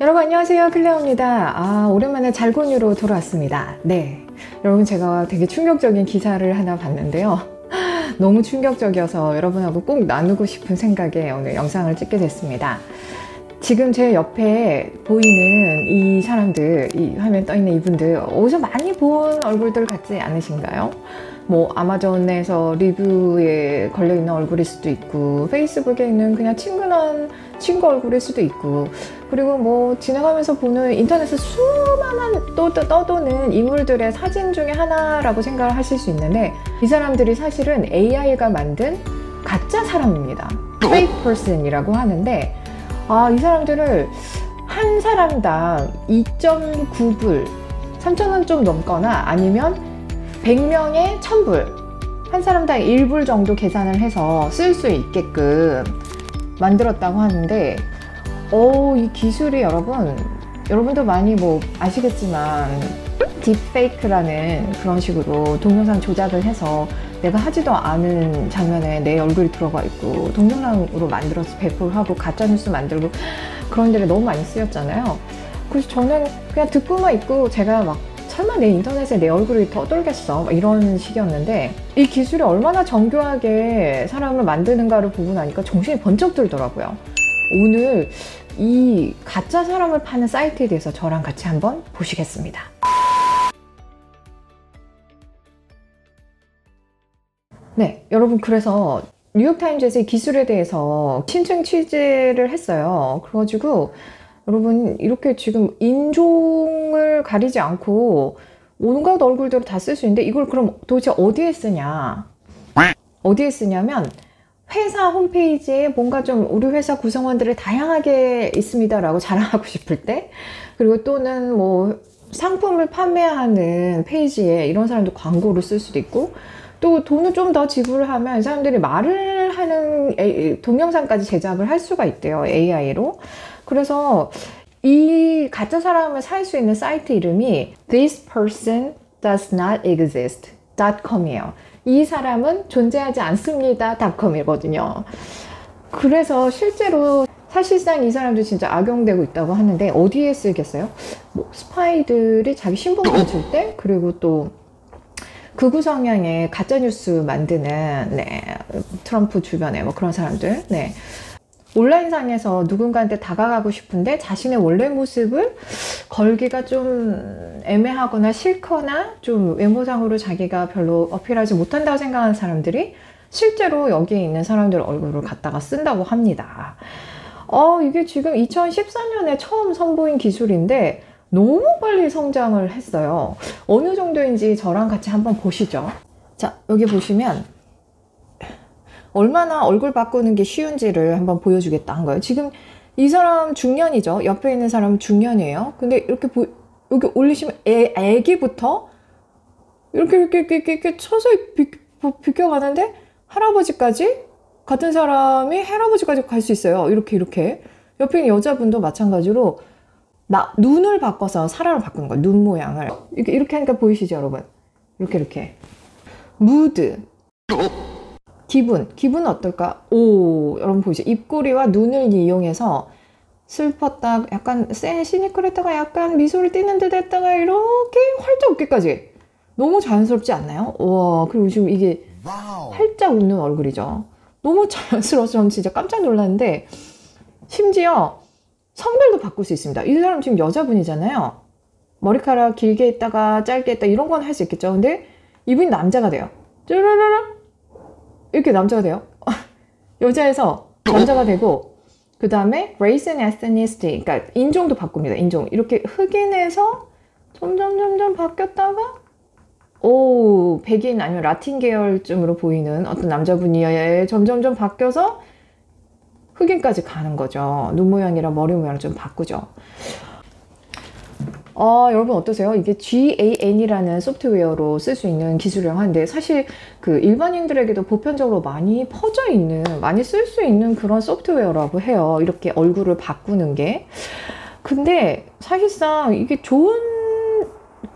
여러분 안녕하세요, 클레어입니다. 오랜만에 잘곤유로 돌아왔습니다. 네, 여러분 제가 되게 충격적인 기사를 하나 봤는데요. 너무 충격적이어서 여러분하고 꼭 나누고 싶은 생각에 오늘 영상을 찍게 됐습니다. 지금 제 옆에 보이는 이 사람들, 이 화면에 떠있는 이분들 어디서 많이 본 얼굴들 같지 않으신가요? 뭐 아마존에서 리뷰에 걸려있는 얼굴일 수도 있고, 페이스북에 있는 그냥 친근한 친구 얼굴일 수도 있고, 그리고 뭐 지나가면서 보는 인터넷에 수많은 떠도는 인물들의 사진 중에 하나라고 생각을 하실 수 있는데, 이 사람들이 사실은 AI가 만든 가짜 사람입니다. Fake person이라고 하는데, 이 사람들을 한 사람당 2.9불, 3,000원 좀 넘거나 아니면 100명에 1,000불, 한 사람당 1불 정도 계산을 해서 쓸 수 있게끔 만들었다고 하는데, 이 기술이 여러분도 많이 뭐 아시겠지만 딥페이크라는 그런 식으로 동영상 조작을 해서 내가 하지도 않은 장면에 내 얼굴이 들어가 있고 동영상으로 만들어서 배포를 하고 가짜뉴스 만들고 그런 데를 너무 많이 쓰였잖아요. 그래서 저는 그냥 듣고만 있고, 제가 막 설마 내 인터넷에 내 얼굴이 떠돌겠어? 이런 식이었는데, 이 기술이 얼마나 정교하게 사람을 만드는가를 보고 나니까 정신이 번쩍 들더라고요. 오늘 이 가짜 사람을 파는 사이트에 대해서 저랑 같이 한번 보시겠습니다. 네, 여러분, 그래서 뉴욕타임즈에서 이 기술에 대해서 심층 취재를 했어요. 그래가지고 여러분, 이렇게 지금 인종을 가리지 않고 온갖 얼굴들을 다 쓸 수 있는데, 이걸 그럼 도대체 어디에 쓰냐? 어디에 쓰냐면 회사 홈페이지에 뭔가 좀 우리 회사 구성원들을 다양하게 있습니다 라고 자랑하고 싶을 때, 그리고 또는 뭐 상품을 판매하는 페이지에 이런 사람도 광고를 쓸 수도 있고, 또 돈을 좀 더 지불을 하면 사람들이 말을 하는 동영상까지 제작을 할 수가 있대요, AI로. 그래서 이 가짜 사람을 살 수 있는 사이트 이름이 This person does not exist .com이에요. 이 사람은 존재하지 않습니다 .com이거든요. 그래서 실제로 사실상 이 사람도 진짜 악용되고 있다고 하는데, 어디에 쓰겠어요? 뭐 스파이들이 자기 신분 감출 때, 그리고 또 극우 성향의 가짜뉴스 만드는, 트럼프 주변에 뭐 그런 사람들, 온라인상에서 누군가한테 다가가고 싶은데 자신의 원래 모습을 걸기가 좀 애매하거나 싫거나 좀 외모상으로 자기가 별로 어필하지 못한다고 생각하는 사람들이 실제로 여기에 있는 사람들 얼굴을 갖다가 쓴다고 합니다. 이게 지금 2014년에 처음 선보인 기술인데 너무 빨리 성장을 했어요. 어느 정도인지 저랑 같이 한번 보시죠. 자, 여기 보시면 얼마나 얼굴 바꾸는 게 쉬운지를 한번 보여주겠다 한 거예요. 지금 이 사람 중년이죠. 옆에 있는 사람은 중년이에요. 근데 이렇게 여기 올리시면 애기부터 이렇게 쳐서 비껴가는데, 할아버지까지, 같은 사람이 할아버지까지 갈 수 있어요. 이렇게. 옆에 있는 여자분도 마찬가지로 눈을 바꿔서 사람을 바꾸는 거예요. 눈 모양을. 이렇게 하니까 보이시죠, 여러분? 이렇게. 무드. 기분 어떨까? 여러분 보이죠? 입꼬리와 눈을 이용해서 슬펐다, 약간 시니컬했다가 약간 미소를 띠는 듯 했다가 이렇게 활짝 웃기까지. 너무 자연스럽지 않나요? 와, 그리고 지금 이게 활짝 웃는 얼굴이죠. 너무 자연스러워서 저는 진짜 깜짝 놀랐는데, 심지어 성별도 바꿀 수 있습니다. 이 사람 지금 여자분이잖아요. 머리카락 길게 했다가 짧게 했다 이런 건 할 수 있겠죠. 근데 이분이 남자가 돼요. 쭈르르르 이렇게 남자가 돼요. 여자에서 남자가 되고, 그 다음에 race and ethnicity, 그러니까 인종도 바꿉니다. 인종. 이렇게 흑인에서 점점 바뀌었다가 백인 아니면 라틴 계열쯤으로 보이는 어떤 남자분이 점점 바뀌어서 흑인까지 가는 거죠. 눈 모양이랑 머리 모양을 좀 바꾸죠. 여러분 어떠세요? 이게 GAN이라는 소프트웨어로 쓸 수 있는 기술이라고 하는데, 사실 그 일반인들에게도 보편적으로 많이 퍼져 있는, 많이 쓸 수 있는 그런 소프트웨어라고 해요. 이렇게 얼굴을 바꾸는 게. 근데 사실상 이게 좋은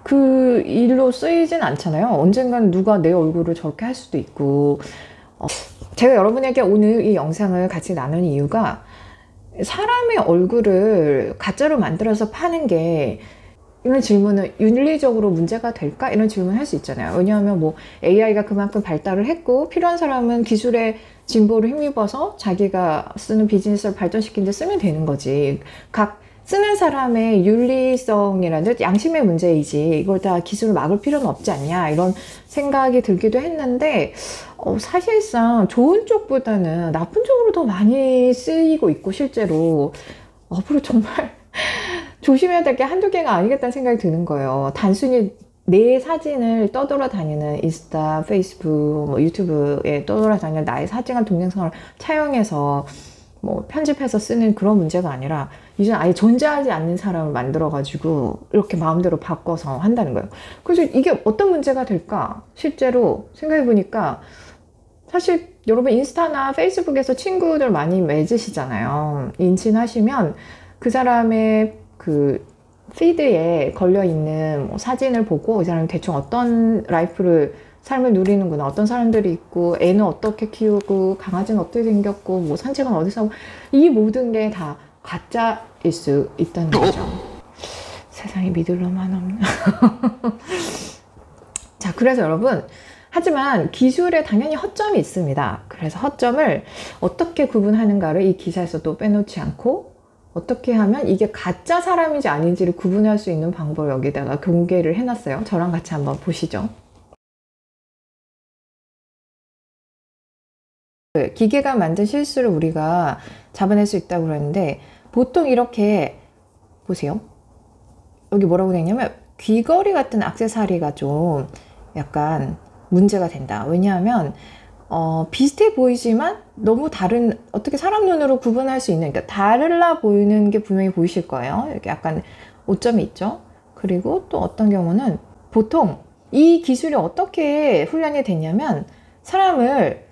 그 일로 쓰이진 않잖아요. 언젠간 누가 내 얼굴을 저렇게 할 수도 있고. 제가 여러분에게 오늘 이 영상을 같이 나눈 이유가, 사람의 얼굴을 가짜로 만들어서 파는 게, 이런 질문은 윤리적으로 문제가 될까? 이런 질문을 할 수 있잖아요. 왜냐하면 뭐 AI가 그만큼 발달을 했고 필요한 사람은 기술의 진보를 힘입어서 자기가 쓰는 비즈니스를 발전시키는 데 쓰면 되는 거지. 각 쓰는 사람의 윤리성이라는 양심의 문제이지 이걸 다 기술을 막을 필요는 없지 않냐, 이런 생각이 들기도 했는데 사실상 좋은 쪽보다는 나쁜 쪽으로 더 많이 쓰이고 있고, 실제로 앞으로 정말 조심해야 될 게 한두 개가 아니겠다는 생각이 드는 거예요. 단순히 내 사진을 떠돌아다니는 인스타, 페이스북, 뭐 유튜브에 떠돌아다니는 나의 사진과 동영상을 차용해서 뭐 편집해서 쓰는 그런 문제가 아니라, 이제 아예 존재하지 않는 사람을 만들어가지고 이렇게 마음대로 바꿔서 한다는 거예요. 그래서 이게 어떤 문제가 될까? 실제로 생각해보니까, 사실 여러분 인스타나 페이스북에서 친구들 많이 맺으시잖아요. 인친하시면 그 사람의 그 피드에 걸려있는 뭐 사진을 보고 이 사람이 대충 어떤 삶을 누리는구나, 어떤 사람들이 있고, 애는 어떻게 키우고, 강아지는 어떻게 생겼고, 뭐 산책은 어디서 하고, 이 모든 게 다 가짜일 수 있다는 거죠. 세상에 믿을 놈만 없나. 자, 그래서 여러분, 하지만 기술에 당연히 허점이 있습니다. 그래서 허점을 어떻게 구분하는가를 이 기사에서도 빼놓지 않고, 어떻게 하면 이게 가짜 사람인지 아닌지를 구분할 수 있는 방법을 여기다가 공개를 해놨어요. 저랑 같이 한번 보시죠. 기계가 만든 실수를 우리가 잡아낼 수 있다고 그러는데, 보통 이렇게 보세요. 여기 뭐라고 되어 있냐면 귀걸이 같은 액세서리가 좀 약간 문제가 된다. 왜냐하면 비슷해 보이지만 너무 다른, 어떻게 사람 눈으로 구분할 수 있는, 그러니까 달라 보이는 게 분명히 보이실 거예요. 이렇게 약간 오점이 있죠. 그리고 또 어떤 경우는, 보통 이 기술이 어떻게 훈련이 됐냐면, 사람을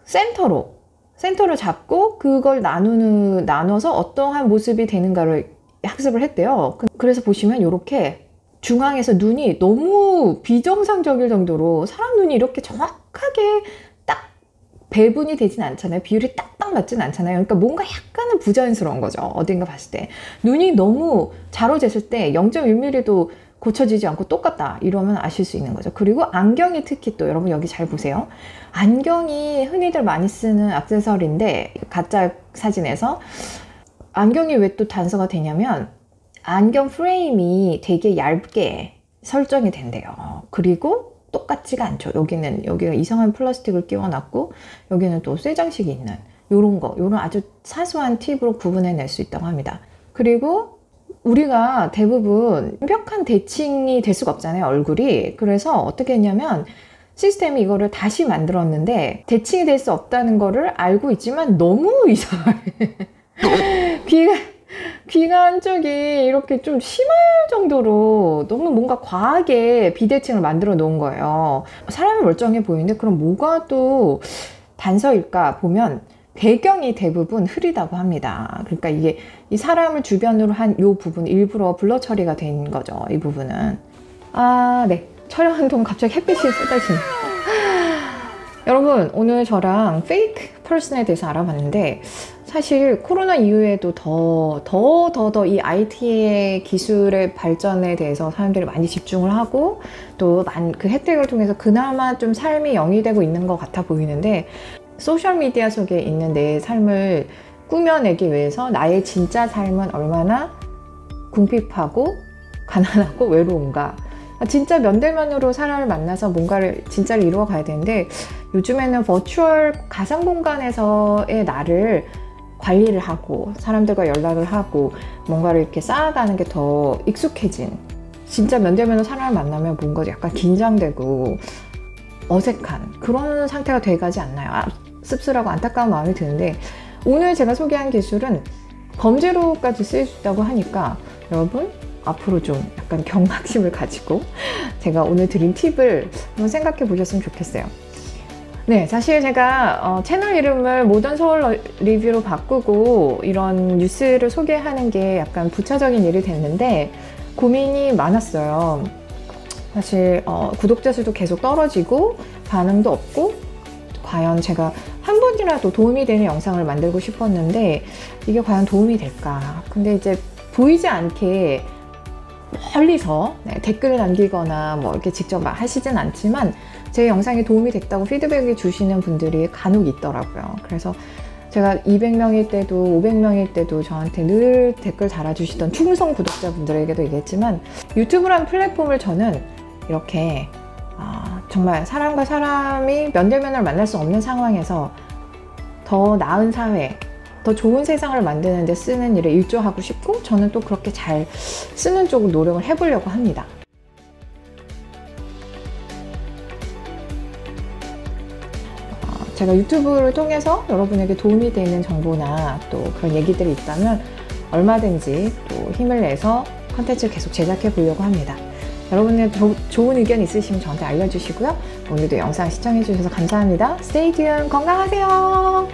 센터로 잡고 그걸 나눠서 어떠한 모습이 되는가를 학습을 했대요. 그래서 보시면 이렇게 중앙에서 눈이 너무 비정상적일 정도로, 사람 눈이 이렇게 정확하게 딱 배분이 되진 않잖아요. 비율이 딱딱 맞진 않잖아요. 그러니까 뭔가 약간은 부자연스러운 거죠. 어딘가 봤을 때. 눈이 너무 자로 쟀을 때 0.1mm도 고쳐지지 않고 똑같다, 이러면 아실 수 있는 거죠. 그리고 안경이 특히 또, 여러분 여기 잘 보세요. 안경이 흔히들 많이 쓰는 액세서리인데, 가짜 사진에서 안경이 왜 또 단서가 되냐면, 안경 프레임이 되게 얇게 설정이 된대요. 그리고 똑같지가 않죠. 여기가 이상한 플라스틱을 끼워놨고, 여기는 또 쇠장식이 있는 요런 아주 사소한 팁으로 구분해낼 수 있다고 합니다. 그리고 우리가 대부분 완벽한 대칭이 될 수가 없잖아요, 얼굴이. 그래서 어떻게 했냐면, 시스템이 이거를 다시 만들었는데, 대칭이 될 수 없다는 거를 알고 있지만 너무 이상해. 귀가 한쪽이 이렇게 좀 심할 정도로 너무 뭔가 과하게 비대칭을 만들어 놓은 거예요. 사람이 멀쩡해 보이는데 그럼 뭐가 또 단서일까 보면, 배경이 대부분 흐리다고 합니다. 그러니까 이게 이 사람을 주변으로 한 이 부분 일부러 블러 처리가 된 거죠. 이 부분은. 네. 촬영한 갑자기 햇빛이 쏟아지네. 여러분, 오늘 저랑 페이크 퍼슨에 대해서 알아봤는데, 사실 코로나 이후에도 더 이 IT의 기술의 발전에 대해서 사람들이 많이 집중을 하고, 또 그 혜택을 통해서 그나마 좀 삶이 영위되고 있는 것 같아 보이는데, 소셜미디어 속에 있는 내 삶을 꾸며내기 위해서 나의 진짜 삶은 얼마나 궁핍하고 가난하고 외로운가, 진짜 면대면으로 사람을 만나서 뭔가를 진짜를 이루어 가야 되는데, 요즘에는 버추얼 가상 공간에서의 나를 관리를 하고 사람들과 연락을 하고 뭔가를 이렇게 쌓아가는 게 더 익숙해진, 진짜 면대면으로 사람을 만나면 뭔가 약간 긴장되고 어색한 그런 상태가 돼가지 않나요? 씁쓸하고 안타까운 마음이 드는데, 오늘 제가 소개한 기술은 범죄로까지 쓰일 수 있다고 하니까, 여러분 앞으로 좀 약간 경각심을 가지고 제가 오늘 드린 팁을 한번 생각해 보셨으면 좋겠어요. 네, 사실 제가 채널 이름을 모던 서울 리뷰로 바꾸고 이런 뉴스를 소개하는 게 약간 부차적인 일이 됐는데, 고민이 많았어요. 사실 구독자 수도 계속 떨어지고 반응도 없고, 과연 제가 한 번이라도 도움이 되는 영상을 만들고 싶었는데 이게 과연 도움이 될까? 근데 이제 보이지 않게 멀리서 댓글을 남기거나 뭐 이렇게 직접 하시진 않지만 제 영상이 도움이 됐다고 피드백을 주시는 분들이 간혹 있더라고요. 그래서 제가 200명일 때도 500명일 때도 저한테 늘 댓글 달아주시던 충성 구독자분들에게도 얘기했지만 유튜브라는 플랫폼을 저는 이렇게 정말 사람과 사람이 면대면을 만날 수 없는 상황에서 더 나은 사회, 더 좋은 세상을 만드는 데 쓰는 일에 일조하고 싶고 저는 또 그렇게 잘 쓰는 쪽으로 노력을 해보려고 합니다. 제가 유튜브를 통해서 여러분에게 도움이 되는 정보나 또 그런 얘기들이 있다면 얼마든지 또 힘을 내서 컨텐츠를 계속 제작해 보려고 합니다. 여러분의 좋은 의견 있으시면 저한테 알려주시고요. 오늘도 영상 시청해 주셔서 감사합니다. Stay tuned. 건강하세요.